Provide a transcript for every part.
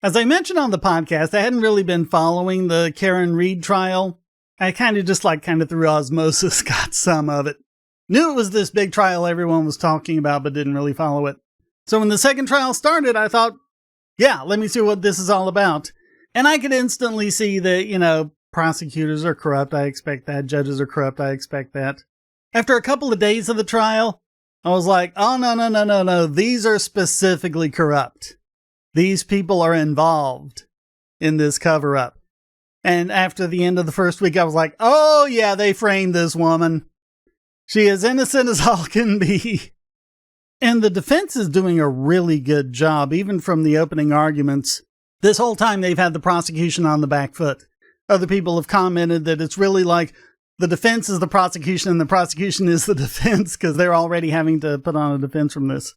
As I mentioned on the podcast, I hadn't really been following the Karen Reed trial. I kind of through osmosis got some of it. Knew it was this big trial everyone was talking about, but didn't really follow it. So when the second trial started, I thought, yeah, let me see what this is all about. And I could instantly see that, prosecutors are corrupt. I expect that. Judges are corrupt. I expect that. After a couple of days of the trial, I was like, oh, no. These are specifically corrupt. These people are involved in this cover-up. And after the end of the first week, I was like, oh yeah, they framed this woman. She is innocent as all can be. And the defense is doing a really good job, even from the opening arguments. This whole time they've had the prosecution on the back foot. Other people have commented that it's really like the defense is the prosecution and the prosecution is the defense because they're already having to put on a defense from this.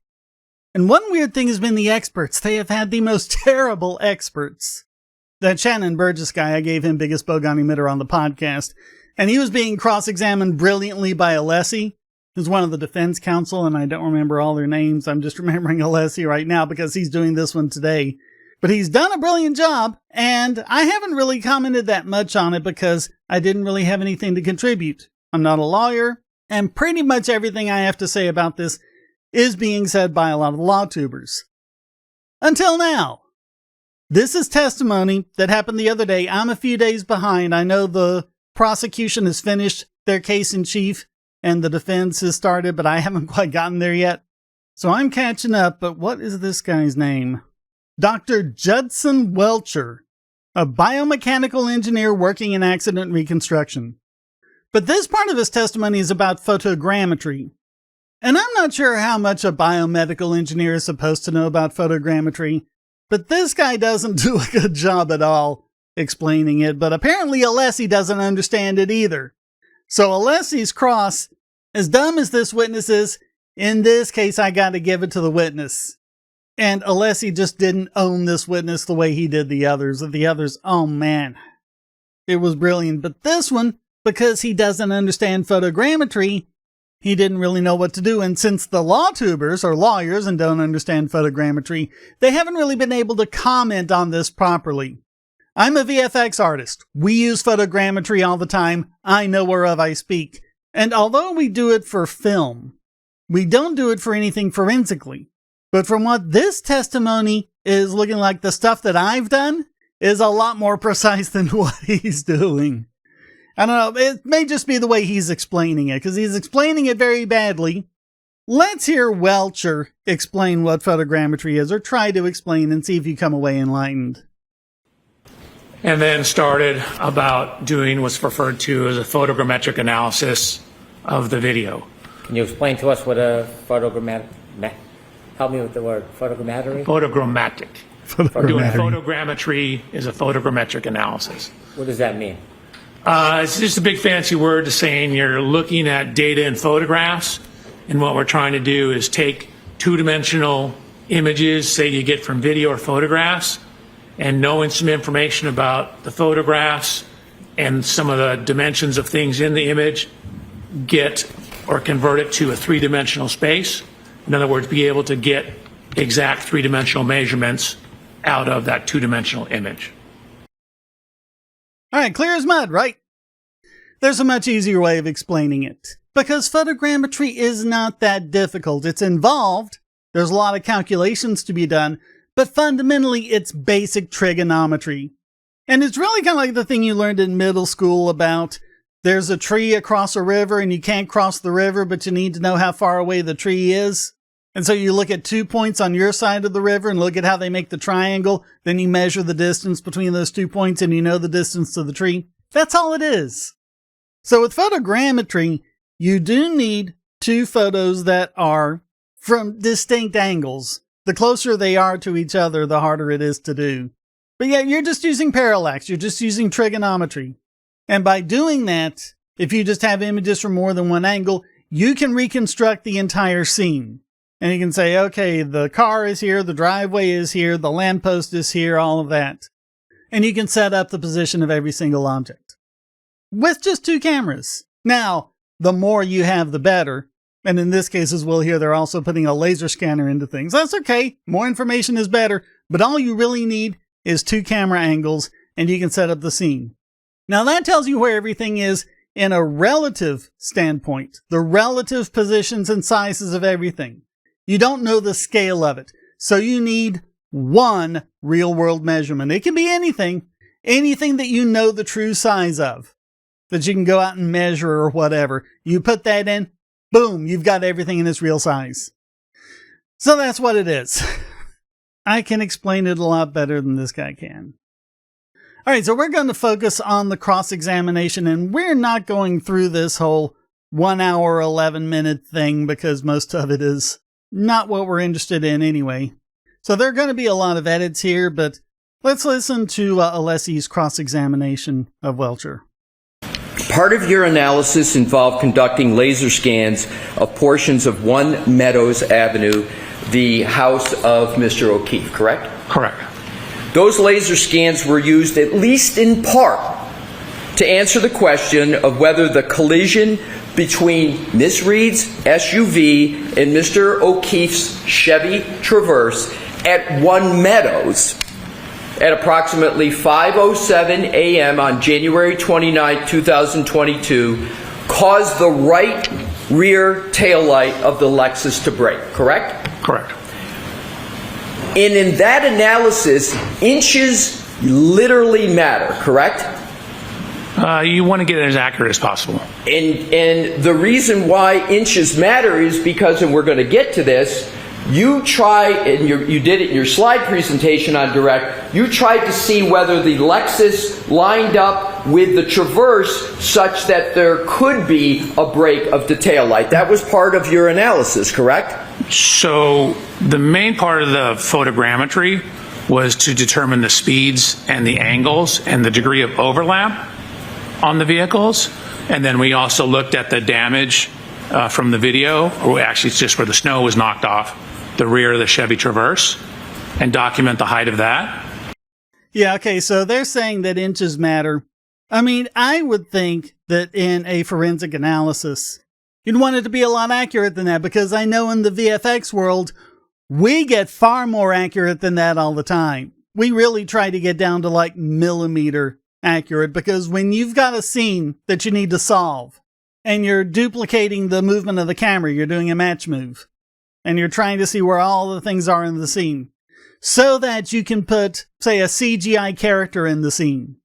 And one weird thing has been the experts. They have had the most terrible experts. That Shannon Burgess guy, I gave him biggest bogon emitter on the podcast. And he was being cross-examined brilliantly by Alessi, who's one of the defense counsel, and I don't remember all their names. I'm just remembering Alessi right now because he's doing this one today. But he's done a brilliant job, and I haven't really commented that much on it because I didn't really have anything to contribute. I'm not a lawyer, and pretty much everything I have to say about this is being said by a lot of law tubers. Until now. This is testimony that happened the other day. I'm a few days behind. I know the prosecution has finished their case in chief and the defense has started, but I haven't quite gotten there yet. So I'm catching up, but what is this guy's name? Dr. Judson Welcher, a biomechanical engineer working in accident reconstruction. But this part of his testimony is about photogrammetry. And I'm not sure how much a biomedical engineer is supposed to know about photogrammetry, but this guy doesn't do a good job at all explaining it, but apparently Alessi doesn't understand it either. So Alessi's cross, as dumb as this witness is, in this case I gotta give it to the witness. And Alessi just didn't own this witness the way he did the others. The others, oh man, it was brilliant. But this one, because he doesn't understand photogrammetry, he didn't really know what to do. And since the law tubers are lawyers and don't understand photogrammetry, they haven't really been able to comment on this properly. I'm a VFX artist. We use photogrammetry all the time. I know whereof I speak. And although we do it for film, we don't do it for anything forensically. But from what this testimony is looking like, the stuff that I've done is a lot more precise than what he's doing. I don't know, it may just be the way he's explaining it, because he's explaining it very badly. Let's hear Welcher explain what photogrammetry is, or try to explain, and see if you come away enlightened. And then started about doing what's referred to as a photogrammetric analysis of the video. Can you explain to us what a help me with the word, photogrammetry? Photogrammetric. Doing photogrammetry is a photogrammetric analysis. What does that mean? It's just a big fancy word to saying you're looking at data in photographs, and what we're trying to do is take two-dimensional images, say you get from video or photographs, and knowing some information about the photographs and some of the dimensions of things in the image, get or convert it to a three-dimensional space. In other words, be able to get exact three-dimensional measurements out of that two-dimensional image. All right, clear as mud, right? There's a much easier way of explaining it. Because photogrammetry is not that difficult. It's involved. There's a lot of calculations to be done. But fundamentally, it's basic trigonometry. And it's really kind of like the thing you learned in middle school about there's a tree across a river and you can't cross the river, but you need to know how far away the tree is. And so you look at 2 points on your side of the river and look at how they make the triangle. Then you measure the distance between those 2 points and you know the distance to the tree. That's all it is. So with photogrammetry, you do need two photos that are from distinct angles. The closer they are to each other, the harder it is to do. But yeah, you're just using parallax. You're just using trigonometry. And by doing that, if you just have images from more than one angle, you can reconstruct the entire scene. And you can say, okay, the car is here, the driveway is here, the lamppost is here, all of that. And you can set up the position of every single object. With just two cameras. Now, the more you have, the better. And in this case, as we'll hear, they're also putting a laser scanner into things. That's okay. More information is better. But all you really need is 2 camera angles, and you can set up the scene. Now that tells you where everything is in a relative standpoint, the relative positions and sizes of everything. You don't know the scale of it, so you need one real-world measurement. It can be anything that you know the true size of, that you can go out and measure or whatever. You put that in, boom, you've got everything in its real size. So that's what it is. I can explain it a lot better than this guy can. All right, so we're going to focus on the cross-examination, and we're not going through this whole 1 hour, 11-minute thing because most of it is not what we're interested in anyway. So there are going to be a lot of edits here, but let's listen to Alessi's cross-examination of Welcher. Part of your analysis involved conducting laser scans of portions of 1 Meadows Avenue, the house of Mr. O'Keefe, correct? Correct. Those laser scans were used, at least in part, to answer the question of whether the collision between Miss Reed's SUV and Mr. O'Keefe's Chevy Traverse at 1 Meadows at approximately 5:07 a.m. on January 29, 2022, caused the right rear taillight of the Lexus to break, correct? Correct. And in that analysis, inches literally matter, correct? You want to get it as accurate as possible. And the reason why inches matter is because, and we're going to get to this, you try, and you did it in your slide presentation on Direct, you tried to see whether the Lexus lined up with the Traverse such that there could be a break of the taillight. That was part of your analysis, correct? So the main part of the photogrammetry was to determine the speeds and the angles and the degree of overlap on the vehicles. And then we also looked at the damage from the video, or actually it's just where the snow was knocked off the rear of the Chevy Traverse, and document the height of that. Yeah, okay, so they're saying that inches matter. I mean, I would think that in a forensic analysis, you'd want it to be a lot accurate than that, because I know in the VFX world, we get far more accurate than that all the time. We really try to get down to like millimeter accurate, because when you've got a scene that you need to solve, and you're duplicating the movement of the camera, you're doing a match move, and you're trying to see where all the things are in the scene, so that you can put, say, a CGI character in the scene.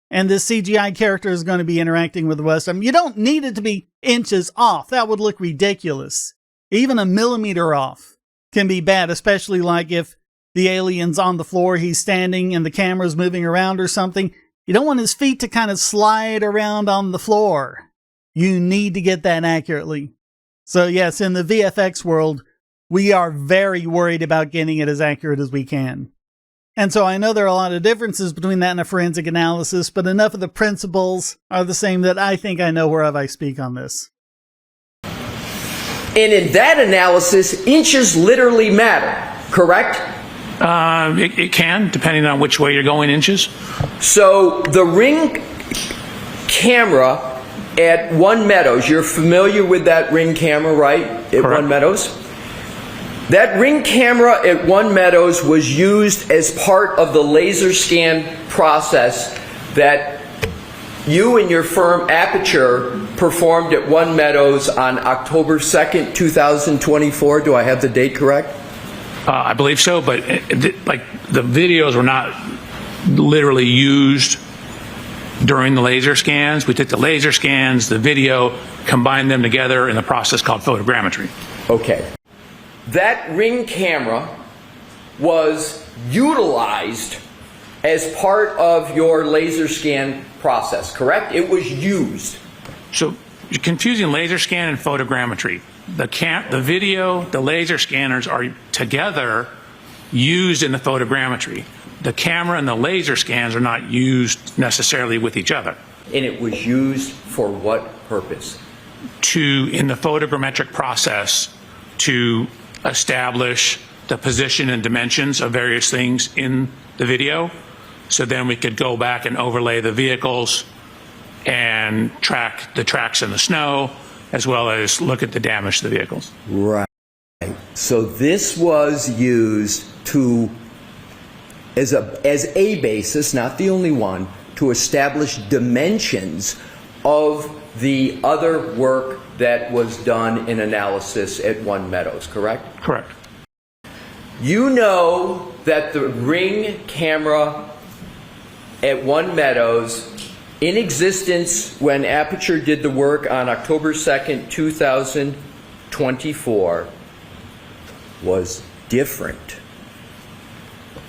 And this CGI character is going to be interacting with the rest of them. You don't need it to be inches off. That would look ridiculous. Even a millimeter off can be bad, especially like if the alien's on the floor, he's standing, and the camera's moving around or something. You don't want his feet to kind of slide around on the floor. You need to get that accurately. So yes, in the VFX world, we are very worried about getting it as accurate as we can. And so I know there are a lot of differences between that and a forensic analysis, but enough of the principles are the same that I think I know whereof I speak on this. And in that analysis, inches literally matter, correct? It can, depending on which way you're going inches. So the Ring camera at 1 Meadows, you're familiar with that Ring camera, right? At Correct. 1 Meadows? That Ring camera at 1 Meadows was used as part of the laser scan process that you and your firm Aperture performed at 1 Meadows on October 2nd, 2024. Do I have the date correct? I believe so, but like the videos were not literally used during the laser scans. We took the laser scans, the video, combined them together in the process called photogrammetry. Okay. That Ring camera was utilized as part of your laser scan process, correct? It was used. So you're confusing laser scan and photogrammetry. The video, the laser scanners are together used in the photogrammetry. The camera and the laser scans are not used necessarily with each other. And it was used for what purpose? In the photogrammetric process, to establish the position and dimensions of various things in the video. So then we could go back and overlay the vehicles and track the tracks in the snow, as well as look at the damage to the vehicles. Right. So this was used to as a basis, not the only one, to establish dimensions of the other work that was done in analysis at One Meadows, correct? Correct. You know that the ring camera at One Meadows, in existence when Aperture did the work on October 2nd, 2024, was different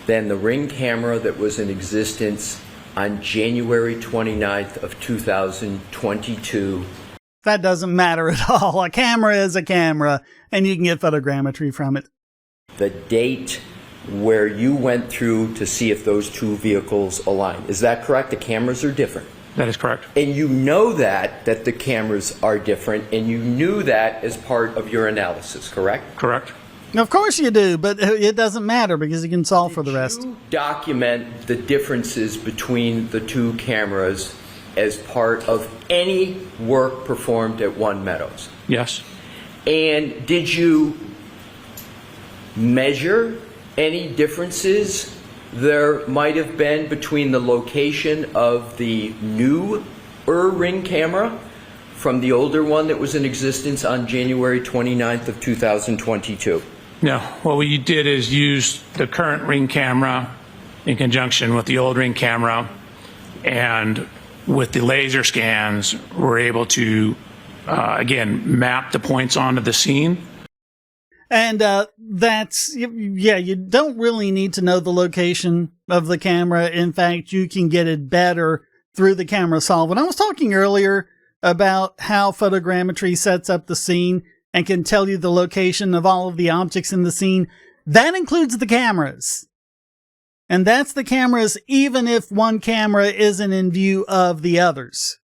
than the ring camera that was in existence on January 29th of 2022. That doesn't matter at all. A camera is a camera, and you can get photogrammetry from it. The date where you went through to see if those two vehicles align. Is that correct? The cameras are different. That is correct. And you know that the cameras are different, and you knew that as part of your analysis, correct? Correct. Of course you do, but it doesn't matter because you can solve for the rest. Did you document the differences between the two cameras as part of any work performed at One Meadows? Yes. And did you measure any differences there might have been between the location of the newer ring camera from the older one that was in existence on January 29th of 2022? No. What we did is use the current ring camera in conjunction with the old ring camera, and with the laser scans, we're able to, again, map the points onto the scene. And that's, yeah, you don't really need to know the location of the camera. In fact, you can get it better through the camera solve. When I was talking earlier about how photogrammetry sets up the scene and can tell you the location of all of the objects in the scene, that includes the cameras. And that's the cameras even if one camera isn't in view of the others.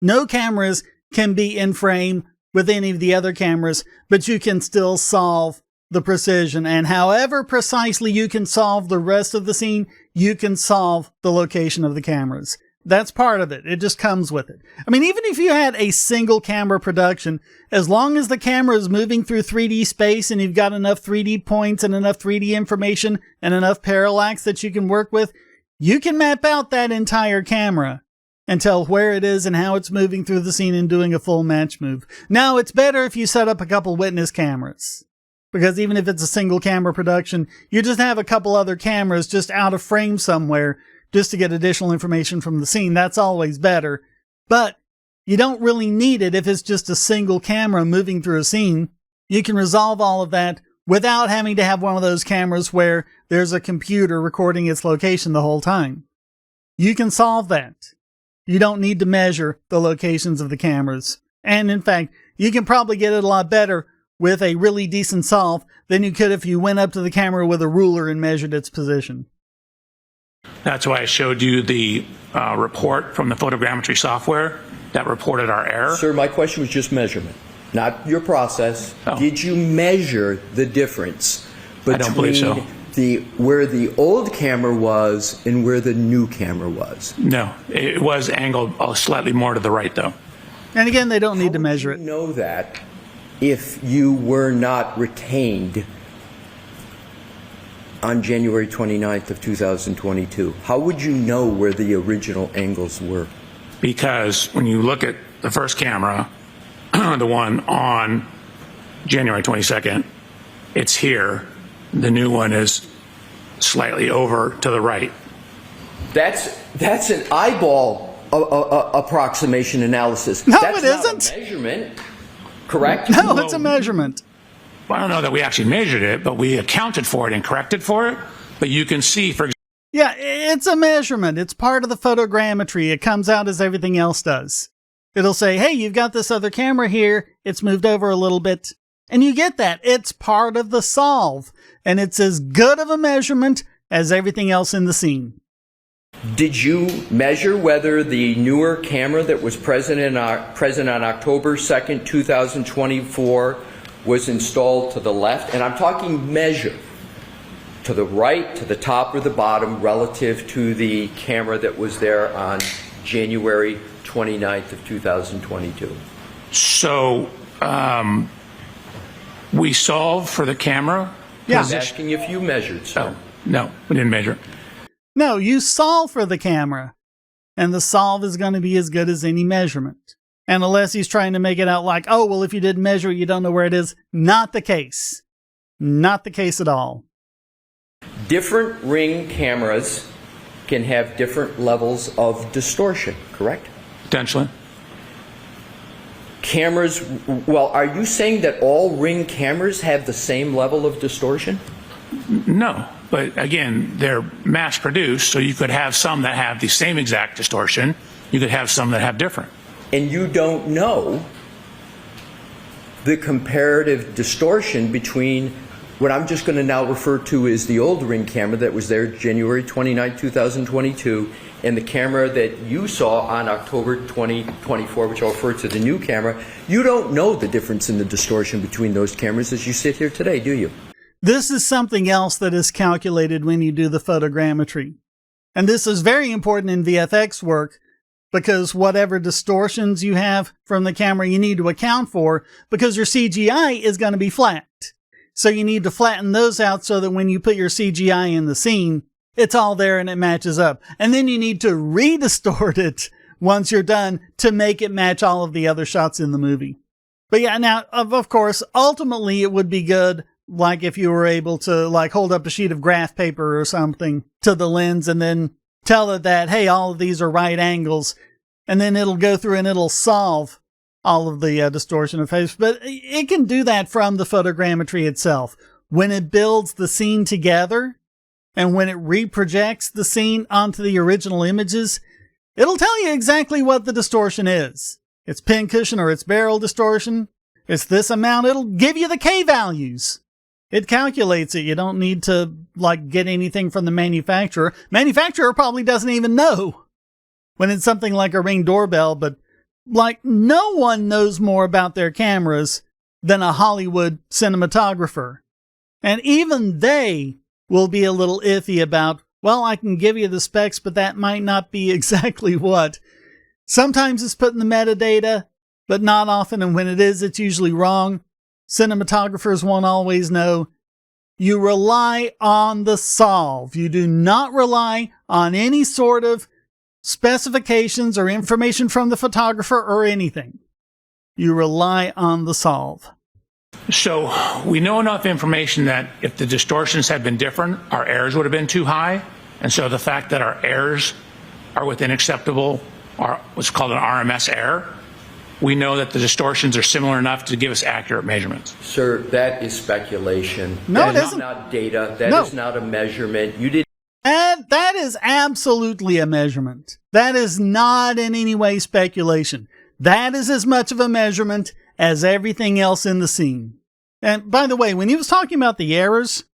No cameras can be in frame with any of the other cameras, but you can still solve the precision. And however precisely you can solve the rest of the scene, you can solve the location of the cameras. That's part of it. It just comes with it. I mean, even if you had a single camera production, as long as the camera is moving through 3D space and you've got enough 3D points and enough 3D information and enough parallax that you can work with, you can map out that entire camera and tell where it is and how it's moving through the scene and doing a full match move. Now, it's better if you set up a couple witness cameras, because even if it's a single camera production, you just have a couple other cameras just out of frame somewhere just to get additional information from the scene. That's always better. But you don't really need it if it's just a single camera moving through a scene. You can resolve all of that without having to have one of those cameras where there's a computer recording its location the whole time. You can solve that. You don't need to measure the locations of the cameras. And in fact, you can probably get it a lot better with a really decent solve than you could if you went up to the camera with a ruler and measured its position. That's why I showed you the report from the photogrammetry software that reported our error. Sir, my question was just measurement, not your process. Oh. Did you measure the difference I don't believe so. between where the old camera was and where the new camera was? No, it was angled slightly more to the right, though. And again, they don't need to measure it. How would you know that if you were not retained on January 29th of 2022? How would you know where the original angles were? Because when you look at the first camera, the one on January 22nd, it's here. The new one is slightly over to the right. That's an eyeball approximation analysis. No, That's it not isn't. a measurement, correct? No, it's a measurement. I don't know that we actually measured it, but we accounted for it and corrected for it. But you can see, for example, Yeah, it's a measurement. It's part of the photogrammetry. It comes out as everything else does. It'll say, hey, you've got this other camera here. It's moved over a little bit. And you get that. It's part of the solve. And it's as good of a measurement as everything else in the scene. Did you measure whether the newer camera that was present on October 2nd, 2024 was installed to the left? And I'm talking measure. To the right, to the top, or the bottom relative to the camera that was there on January 29th of 2022? So we solved for the camera. Yeah. I was asking if you measured, sir. Oh, no, we didn't measure. No, you solve for the camera, and the solve is going to be as good as any measurement. And unless he's trying to make it out like, oh, well, if you didn't measure it, you don't know where it is. Not the case. Not the case at all. Different ring cameras can have different levels of distortion, correct? Potentially. Cameras, well, are you saying that all ring cameras have the same level of distortion? No, but again, they're mass produced, so you could have some that have the same exact distortion. You could have some that have different. And you don't know the comparative distortion between what I'm just going to now refer to as the old ring camera that was there January 29, 2022, and the camera that you saw on October 2024, which I'll refer to the new camera. You don't know the difference in the distortion between those cameras as you sit here today, do you? This is something else that is calculated when you do the photogrammetry. And this is very important in VFX work, because whatever distortions you have from the camera you need to account for, because your CGI is going to be flat. So you need to flatten those out so that when you put your CGI in the scene, it's all there and it matches up. And then you need to re-distort it once you're done to make it match all of the other shots in the movie. But yeah, now, of course, ultimately it would be good, like if you were able to like hold up a sheet of graph paper or something to the lens and then tell it that, hey, all of these are right angles, and then it'll go through and it'll solve all of the distortion of face. But it can do that from the photogrammetry itself. When it builds the scene together, and when it reprojects the scene onto the original images, it'll tell you exactly what the distortion is. It's pincushion or it's barrel distortion. It's this amount. It'll give you the K values. It calculates it. You don't need to like get anything from the manufacturer. Manufacturer probably doesn't even know when it's something like a Ring doorbell, but like no one knows more about their cameras than a Hollywood cinematographer. And even they will be a little iffy about, well, I can give you the specs, but that might not be exactly what. Sometimes it's put in the metadata, but not often. And when it is, it's usually wrong. Cinematographers won't always know. You rely on the solve. You do not rely on any sort of specifications or information from the photographer or anything. You rely on the solve. So we know enough information that if the distortions had been different, our errors would have been too high. And so the fact that our errors are within acceptable, or what's called an RMS error, we know that the distortions are similar enough to give us accurate measurements. Sir, that is speculation. No, that it is isn't. not data. That No. is not a measurement. You did. And that is absolutely a measurement. That is not in any way speculation. That is as much of a measurement as everything else in the scene. And by the way, when he was talking about the errors,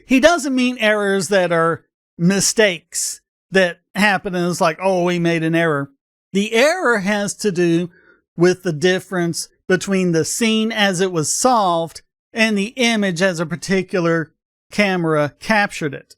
he doesn't mean errors that are mistakes that happen and it's like, oh, we made an error. The error has to do with the difference between the scene as it was solved and the image as a particular camera captured it.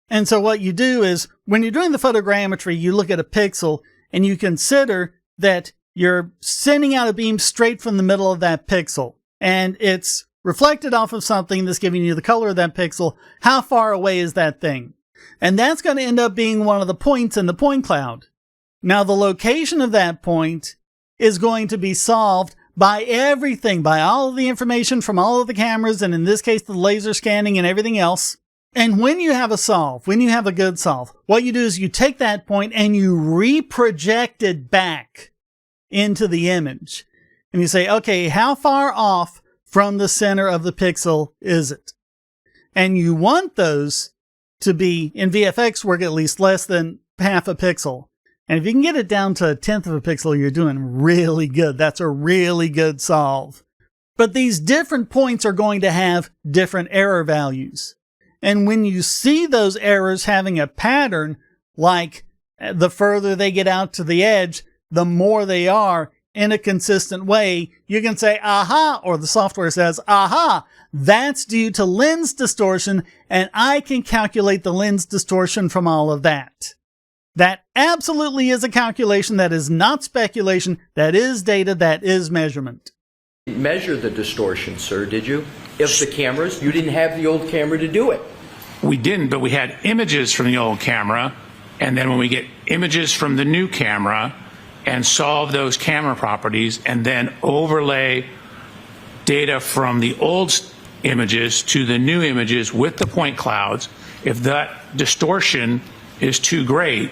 And so what you do is, when you're doing the photogrammetry, you look at a pixel and you consider that you're sending out a beam straight from the middle of that pixel. And it's reflected off of something that's giving you the color of that pixel. How far away is that thing? And that's going to end up being one of the points in the point cloud. Now, the location of that point is going to be solved by everything, by all of the information from all of the cameras, and in this case, the laser scanning and everything else. And when you have a solve, when you have a good solve, what you do is you take that point and you reproject it back into the image. And you say, okay, how far off from the center of the pixel is it? And you want those to be, in VFX work, at least less than half a pixel. And if you can get it down to a tenth of a pixel, you're doing really good. That's a really good solve. But these different points are going to have different error values. And when you see those errors having a pattern, like the further they get out to the edge, the more they are in a consistent way, you can say, aha, or the software says, aha, that's due to lens distortion, and I can calculate the lens distortion from all of that. That absolutely is a calculation. That is not speculation. That is data. That is measurement. Measure the distortion, sir, did you? If the cameras, you didn't have the old camera to do it. We didn't, but we had images from the old camera, and then when we get images from the new camera and solve those camera properties and then overlay data from the old images to the new images with the point clouds, if that distortion is too great,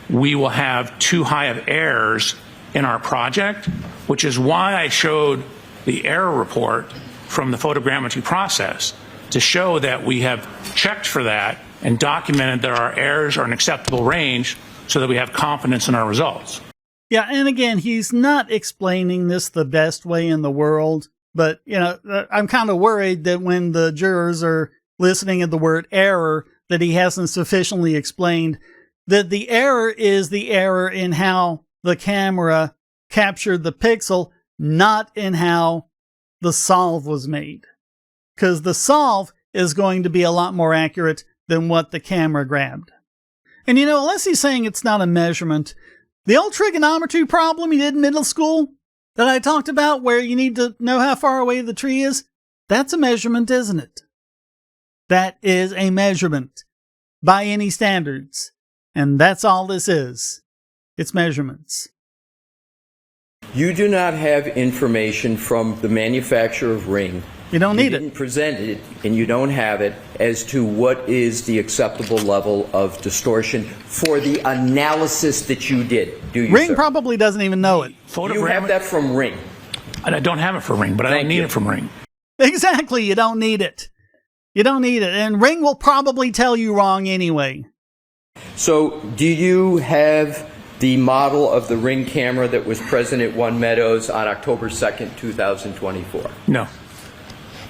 we will have too high of errors in our project, which is why I showed the error report from the photogrammetry process to show that we have checked for that and documented that our errors are in acceptable range so that we have confidence in our results. Yeah, and again, he's not explaining this the best way in the world, but, you know, I'm kind of worried that when the jurors are listening at the word error, that he hasn't sufficiently explained that the error is the error in how the camera captured the pixel, not in how the solve was made. Because the solve is going to be a lot more accurate than what the camera grabbed. And you know, unless he's saying it's not a measurement, the old trigonometry problem you did in middle school that I talked about where you need to know how far away the tree is, that's a measurement, isn't it? That is a measurement by any standards. And that's all this is. It's measurements. You do not have information from the manufacturer of Ring. You don't need You didn't present it, and you don't have it, as to what is the acceptable level of distortion for the analysis that you did, do you, Ring sir? probably doesn't even know it. You have that from Ring. And I don't have it for Ring, but I don't need it from Ring. Exactly, you don't need it. You don't need it. And Ring will probably tell you wrong anyway. So, do you have the model of the Ring camera that was present at One Meadows on October 2nd, 2024? No.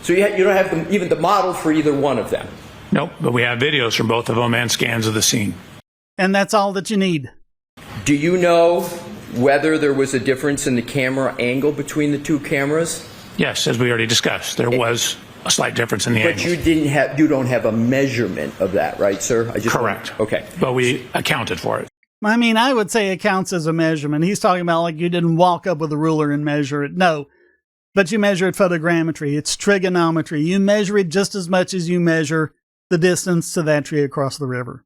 So you don't have even the model for either one of them? Nope, but we have videos from both of them and scans of the scene. And that's all that you need. Do you know whether there was a difference in the camera angle between the two cameras? Yes, as we already discussed, there was a slight difference in the angles. But you don't have a measurement of that, right, sir? Correct. Okay. But we accounted for it. I mean, I would say it counts as a measurement. He's talking about like you didn't walk up with a ruler and measure it. No. But you measure it photogrammetry. It's trigonometry. You measure it just as much as you measure the distance to that tree across the river.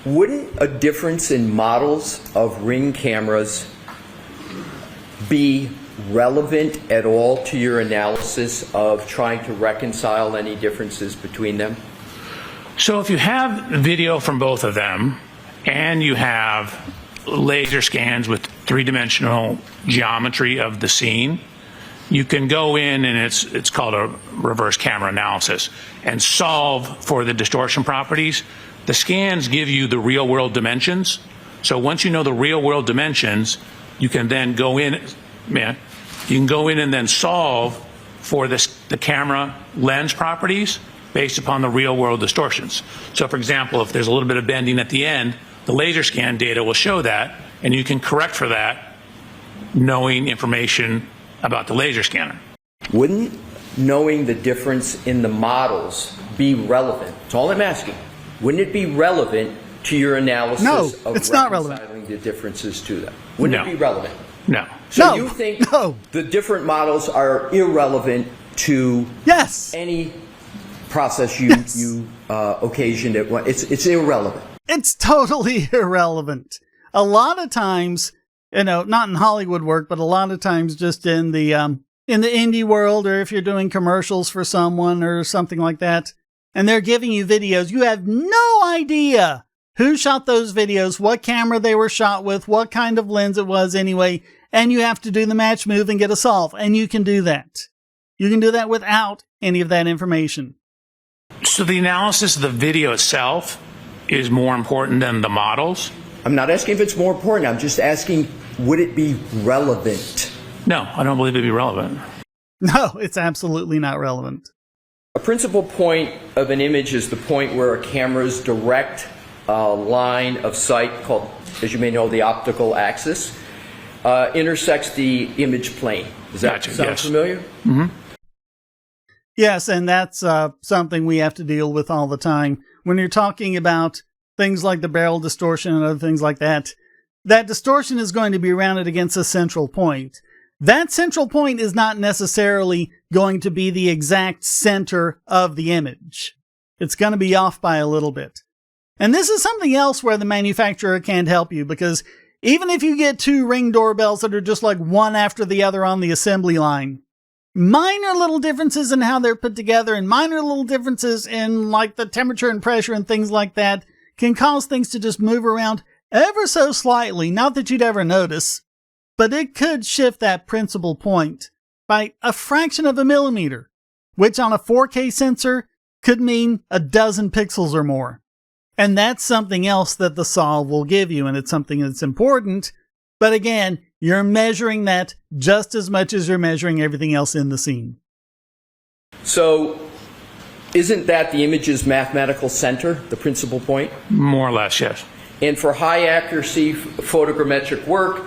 Wouldn't a difference in models of Ring cameras be relevant at all to your analysis of trying to reconcile any differences between them? So if you have video from both of them and you have laser scans with three-dimensional geometry of the scene, you can go in, and it's called a reverse camera analysis, and solve for the distortion properties. The scans give you the real-world dimensions. So once you know the real-world dimensions, you can then go in, and then solve for the camera lens properties based upon the real-world distortions. So for example, if there's a little bit of bending at the end, the laser scan data will show that, and you can correct for that knowing information about the laser scanner. Wouldn't knowing the difference in the models be relevant? That's all I'm asking. Wouldn't it be relevant to your analysis of it's not reconciling relevant. the differences to them? Wouldn't it be relevant? No. So you think the different models are irrelevant to any process you occasioned at one? It's irrelevant. It's totally irrelevant. A lot of times, you know, not in Hollywood work, but a lot of times just in the indie world, or if you're doing commercials for someone or something like that, and they're giving you videos, you have no idea who shot those videos, what camera they were shot with, what kind of lens it was anyway, and you have to do the match move and get a solve, and you can do that. You can do that without any of that information. So the analysis of the video itself is more important than the models? I'm not asking if it's more important. I'm just asking, would it be relevant? No, I don't believe it'd be relevant. No, it's absolutely not relevant. A principal point of an image is the point where a camera's direct line of sight, called, as you may know, the optical axis, intersects the image plane. Does that sound familiar? Mm-hmm. Yes, and that's something we have to deal with all the time. When you're talking about things like the barrel distortion and other things like that, that distortion is going to be rounded against a central point. That central point is not necessarily going to be the exact center of the image. It's going to be off by a little bit. And this is something else where the manufacturer can't help you, because even if you get 2 Ring doorbells that are just like one after the other on the assembly line, minor little differences in how they're put together and minor little differences in like the temperature and pressure and things like that can cause things to just move around ever so slightly. Not that you'd ever notice, but it could shift that principal point by a fraction of a millimeter, which on a 4K sensor could mean a dozen pixels or more. And that's something else that the solve will give you, and it's something that's important. But again, you're measuring that just as much as you're measuring everything else in the scene. So, isn't that the image's mathematical center, the principal point? More or less, yes. And for high accuracy photogrammetric work,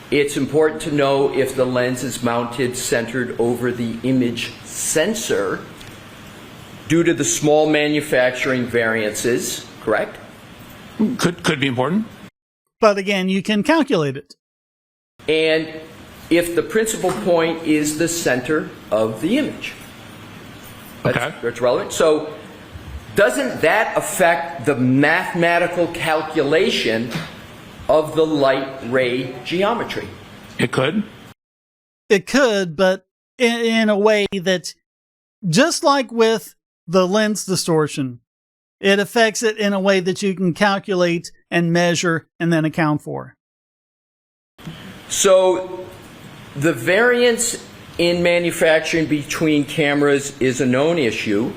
it's important to know if the lens is mounted centered over the image sensor due to the small manufacturing variances, correct? Could be important. But again, you can calculate it. And if the principal point is the center of the image. That's relevant. So doesn't that affect the mathematical calculation of the light ray geometry? It could. It could, but in a way that, just like with the lens distortion, it affects it in a way that you can calculate and measure and then account for. So the variance in manufacturing between cameras is a known issue.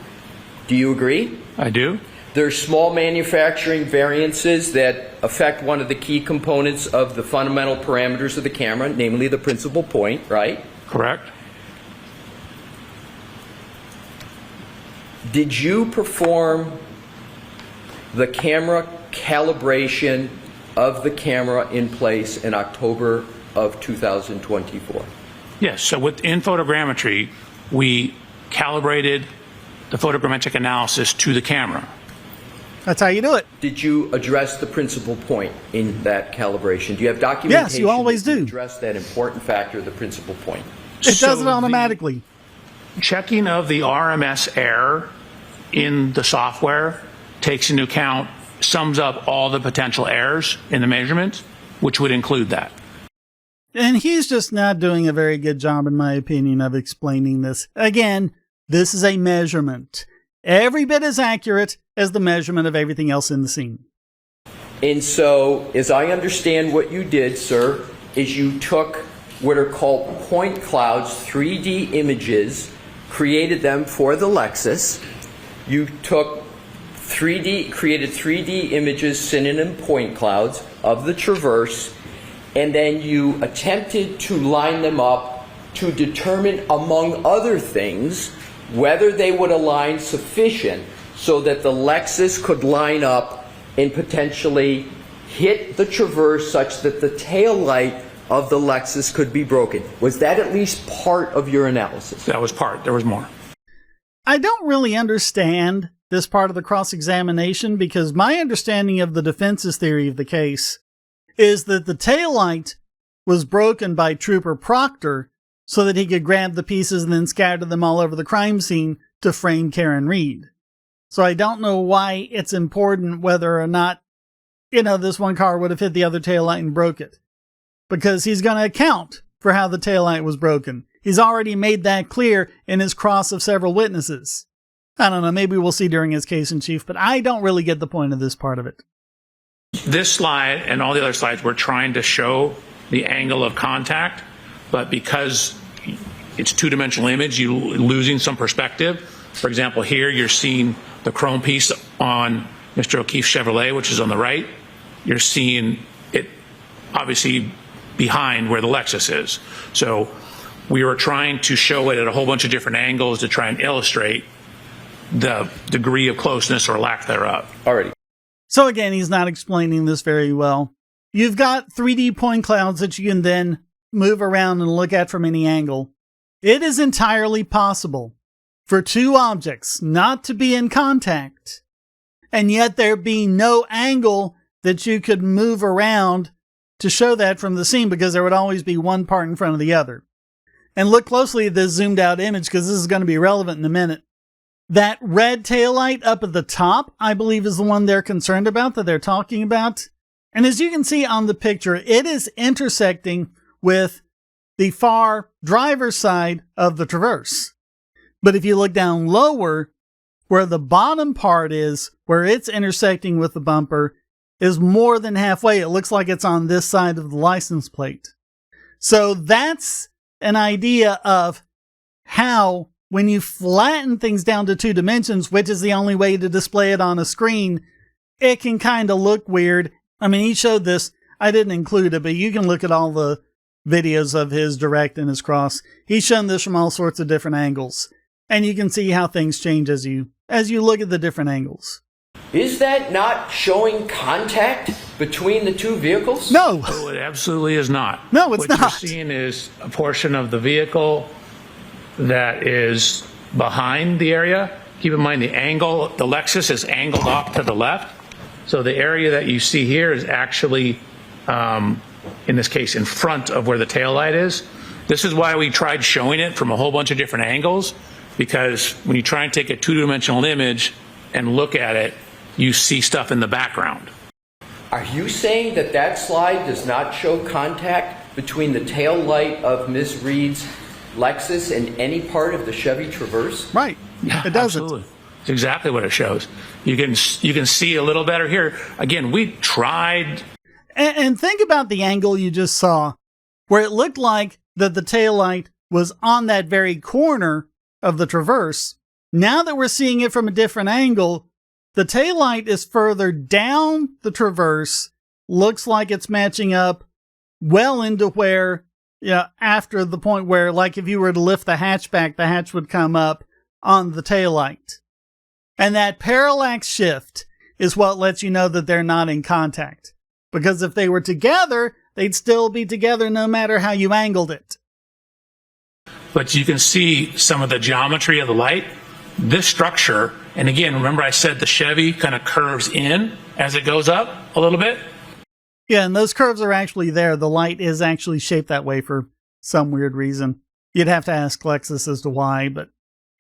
Do you agree? I do. There's small manufacturing variances that affect one of the key components of the fundamental parameters of the camera, namely the principal point, right? Correct. Did you perform the camera calibration of the camera in place in October of 2024? Yes. So within photogrammetry, we calibrated the photogrammetric analysis to the camera. That's how you do it. Did you address the principal point in that calibration? Do you have documentation? Yes, you always do. Address that important factor, the principal point. It does it automatically. Checking of the RMS error in the software takes into account, sums up all the potential errors in the measurement, which would include that. And he's just not doing a very good job, in my opinion, of explaining this. Again, this is a measurement. Every bit as accurate as the measurement of everything else in the scene. And so, as I understand what you did, sir, is you took what are called point clouds, 3D images, created them for the Lexus. You took created 3D images, synonym point clouds, of the Traverse, and then you attempted to line them up to determine, among other things, whether they would align sufficient so that the Lexus could line up and potentially hit the Traverse such that the tail light of the Lexus could be broken. Was that at least part of your analysis? That was part. There was more. I don't really understand this part of the cross-examination, because my understanding of the defense's theory of the case is that the taillight was broken by Trooper Proctor so that he could grab the pieces and then scatter them all over the crime scene to frame Karen Reed. So I don't know why it's important whether or not, this one car would have hit the other taillight and broke it. Because he's going to account for how the taillight was broken. He's already made that clear in his cross of several witnesses. I don't know, maybe we'll see during his case in chief, but I don't really get the point of this part of it. This slide and all the other slides were trying to show the angle of contact, but because it's two-dimensional image, you're losing some perspective. For example, here you're seeing the chrome piece on Mr. O'Keefe's Chevrolet, which is on the right. You're seeing it obviously behind where the Lexus is. So we were trying to show it at a whole bunch of different angles to try and illustrate the degree of closeness or lack thereof. Alrighty. So again, he's not explaining this very well. You've got 3D point clouds that you can then move around and look at from any angle. It is entirely possible for two objects not to be in contact, and yet there be no angle that you could move around to show that from the scene, because there would always be one part in front of the other. And look closely at this zoomed out image, because this is going to be relevant in a minute. That red taillight up at the top, I believe, is the one they're concerned about, that they're talking about. And as you can see on the picture, it is intersecting with the far driver's side of the Traverse. But if you look down lower, where the bottom part is, where it's intersecting with the bumper, is more than halfway. It looks like it's on this side of the license plate. So that's an idea of how, when you flatten things down to 2 dimensions, which is the only way to display it on a screen, it can kind of look weird. I mean, he showed this. I didn't include it, but you can look at all the videos of his direct and his cross. He's shown this from all sorts of different angles. And you can see how things change as you look at the different angles. Is that not showing contact between the two vehicles? No. Oh, it absolutely is not. No, it's not. What you're seeing is a portion of the vehicle that is behind the area. Keep in mind the angle, the Lexus is angled off to the left. So the area that you see here is actually, in this case, in front of where the taillight is. This is why we tried showing it from a whole bunch of different angles, because when you try and take a 2-dimensional image and look at it, you see stuff in the background. Are you saying that that slide does not show contact between the tail light of Ms. Reed's Lexus and any part of the Chevy Traverse? Right. Yeah, It doesn't. absolutely. It's exactly what it shows. You can see a little better here. Again, we tried. And think about the angle you just saw, where it looked like that the taillight was on that very corner of the Traverse. Now that we're seeing it from a different angle, the taillight is further down the Traverse. Looks like it's matching up well into where, after the point where, like if you were to lift the hatch back, the hatch would come up on the taillight. And that parallax shift is what lets you know that they're not in contact. Because if they were together, they'd still be together no matter how you angled it. But you can see some of the geometry of the light. This structure, and again, remember I said the Chevy kind of curves in as it goes up a little bit? Yeah, and those curves are actually there. The light is actually shaped that way for some weird reason. You'd have to ask Lexus as to why, but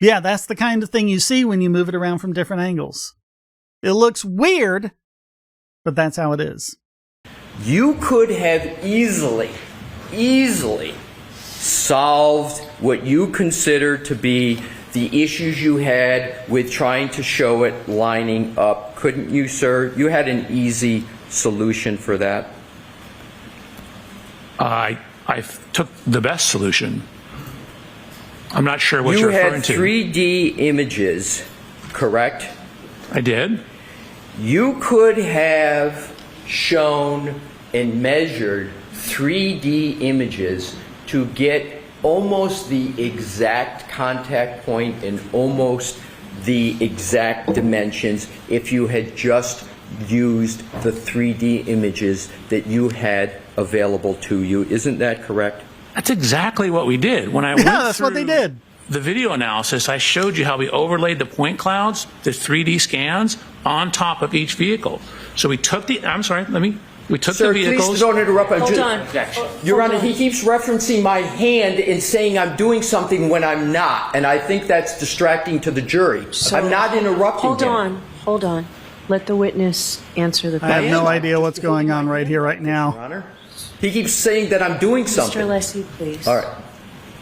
yeah, that's the kind of thing you see when you move it around from different angles. It looks weird, but that's how it is. You could have easily solved what you consider to be the issues you had with trying to show it lining up. Couldn't you, sir? You had an easy solution for that. I took the best solution. I'm not sure what you're referring to. You had 3D images, correct? I did. You could have shown and measured 3D images to get almost the exact contact point and almost the exact dimensions if you had just used the 3D images that you had available to you. Isn't that correct? That's exactly what we did. When I went that's what they through did. the video analysis, I showed you how we overlaid the point clouds, the 3D scans, on top of each vehicle. So we took the, we took Sir, the vehicles. please don't interrupt. Hold on. Your Honor, Hold on. he keeps referencing my hand and saying I'm doing something when I'm not, and I think that's distracting to the jury. I'm not interrupting him. Hold on. Let the witness answer the I have question. no idea what's going on right here, right Your now. Honor, he keeps saying that I'm doing something. Mr. Alessi, please. All right.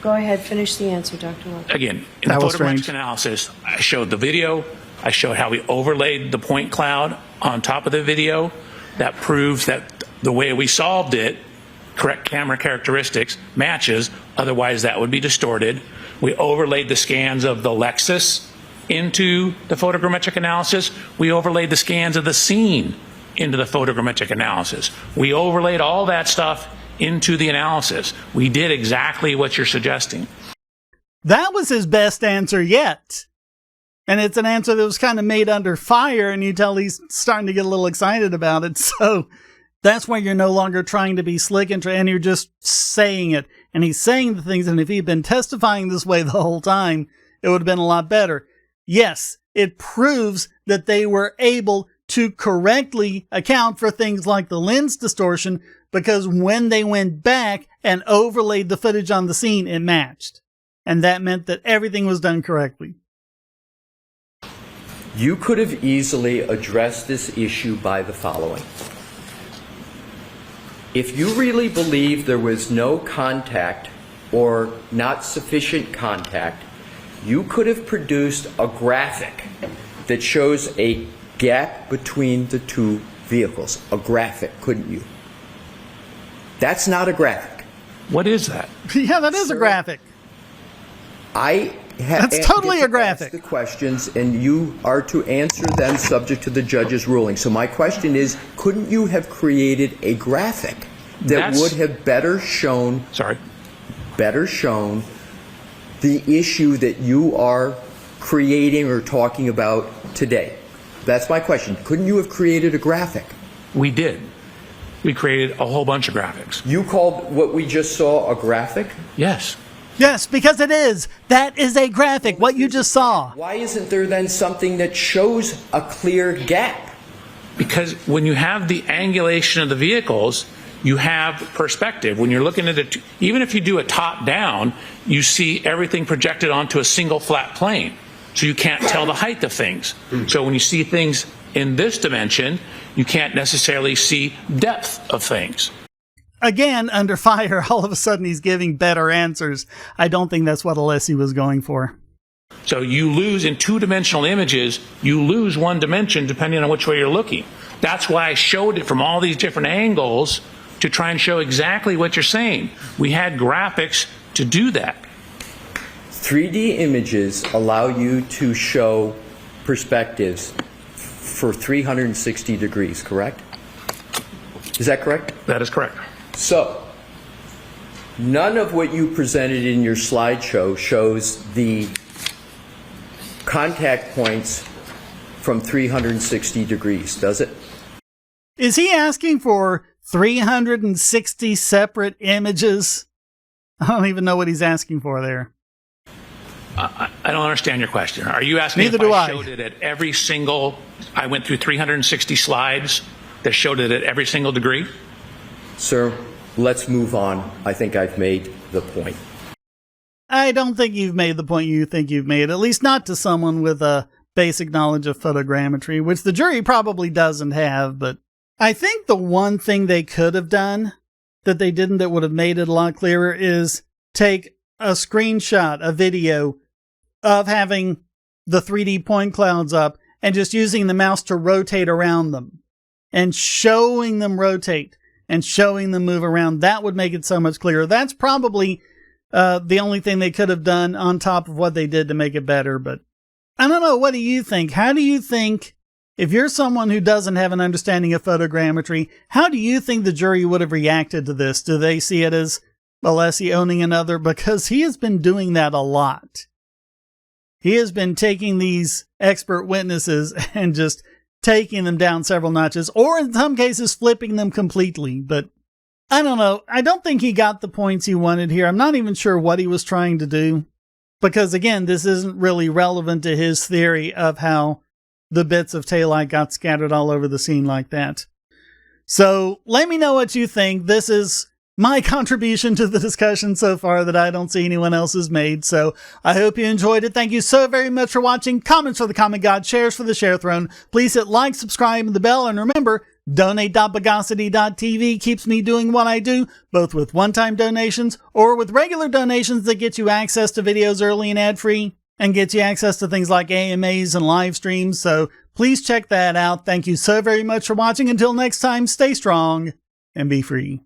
Go ahead, finish the answer, Dr. Welcher. Again, in That the was photogrammetric strange. analysis, I showed the video. I showed how we overlaid the point cloud on top of the video. That proves that the way we solved it, correct camera characteristics, matches. Otherwise, that would be distorted. We overlaid the scans of the Lexus into the photogrammetric analysis. We overlaid the scans of the scene into the photogrammetric analysis. We overlaid all that stuff into the analysis. We did exactly what you're suggesting. That was his best answer yet. And it's an answer that was kind of made under fire, and you tell he's starting to get a little excited about it. So that's why you're no longer trying to be slick and you're just saying it. And he's saying the things, and if he'd been testifying this way the whole time, it would have been a lot better. Yes, it proves that they were able to correctly account for things like the lens distortion, because when they went back and overlaid the footage on the scene, it matched. And that meant that everything was done correctly. You could have easily addressed this issue by the following. If you really believe there was no contact or not sufficient contact, you could have produced a graphic that shows a gap between the two vehicles. A graphic, couldn't you? That's not a graphic. What is that? Yeah, that is a graphic. That's totally a graphic. The questions, and you are to answer them subject to the judge's ruling. So my question is, couldn't you have created a graphic that would have better shown the issue that you are creating or talking about today? That's my question. Couldn't you have created a graphic? We did. We created a whole bunch of graphics. You called what we just saw a graphic? Yes. Yes, because it is. That is a graphic, what you just saw. Why isn't there then something that shows a clear gap? Because when you have the angulation of the vehicles, you have perspective. When you're looking at it, even if you do a top down, you see everything projected onto a single flat plane. So you can't tell the height of things. So when you see things in this dimension, you can't necessarily see depth of things. Again, under fire, all of a sudden he's giving better answers. I don't think that's what Alessi was going for. So you lose in two-dimensional images, you lose one dimension depending on which way you're looking. That's why I showed it from all these different angles to try and show exactly what you're saying. We had graphics to do that. 3D images allow you to show perspectives for 360 degrees, correct? Is that correct? That is correct. So, none of what you presented in your slideshow shows the contact points from 360 degrees, does it? Is he asking for 360 separate images? I don't even know what he's asking for there. I don't understand your question. Are you asking Neither if do I I. showed it at every single... I went through 360 slides that showed it at every single degree? Sir, let's move on. I think I've made the point. I don't think you've made the point you think you've made, at least not to someone with a basic knowledge of photogrammetry, which the jury probably doesn't have. But I think the one thing they could have done that they didn't that would have made it a lot clearer is take a screenshot, a video of having the 3D point clouds up and just using the mouse to rotate around them and showing them rotate and showing them move around. That would make it so much clearer. That's probably the only thing they could have done on top of what they did to make it better. But I don't know. What do you think? How do you think, if you're someone who doesn't have an understanding of photogrammetry, how do you think the jury would have reacted to this? Do they see it as Alessi owning another? Because he has been doing that a lot. He has been taking these expert witnesses and just taking them down several notches, or in some cases flipping them completely. But I don't know. I don't think he got the points he wanted here. I'm not even sure what he was trying to do. Because again, this isn't really relevant to his theory of how the bits of taillight got scattered all over the scene like that. So let me know what you think. This is my contribution to the discussion so far that I don't see anyone else has made. So I hope you enjoyed it. Thank you so very much for watching. Comments for the comment god, shares for the share throne. Please hit like, subscribe, and the bell. And remember, donate.bogosity.tv keeps me doing what I do, both with one-time donations or with regular donations that get you access to videos early and ad-free and get you access to things like AMAs and live streams. So please check that out. Thank you so very much for watching. Until next time, stay strong and be free.